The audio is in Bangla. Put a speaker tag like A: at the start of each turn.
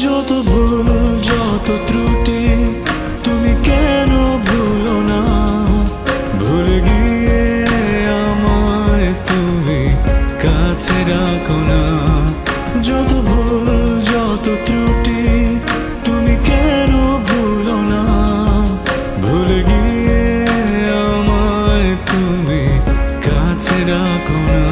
A: যত ভুল যত ত্রুটি তুমি কেন ভুলো না, ভুলে গিয়ে আমায় তুমি কাছে রাখো না। যত ভুল যত ত্রুটি তুমি কেন ভুলো না, ভুলে গিয়ে আমায় তুমি কাছে রাখো না।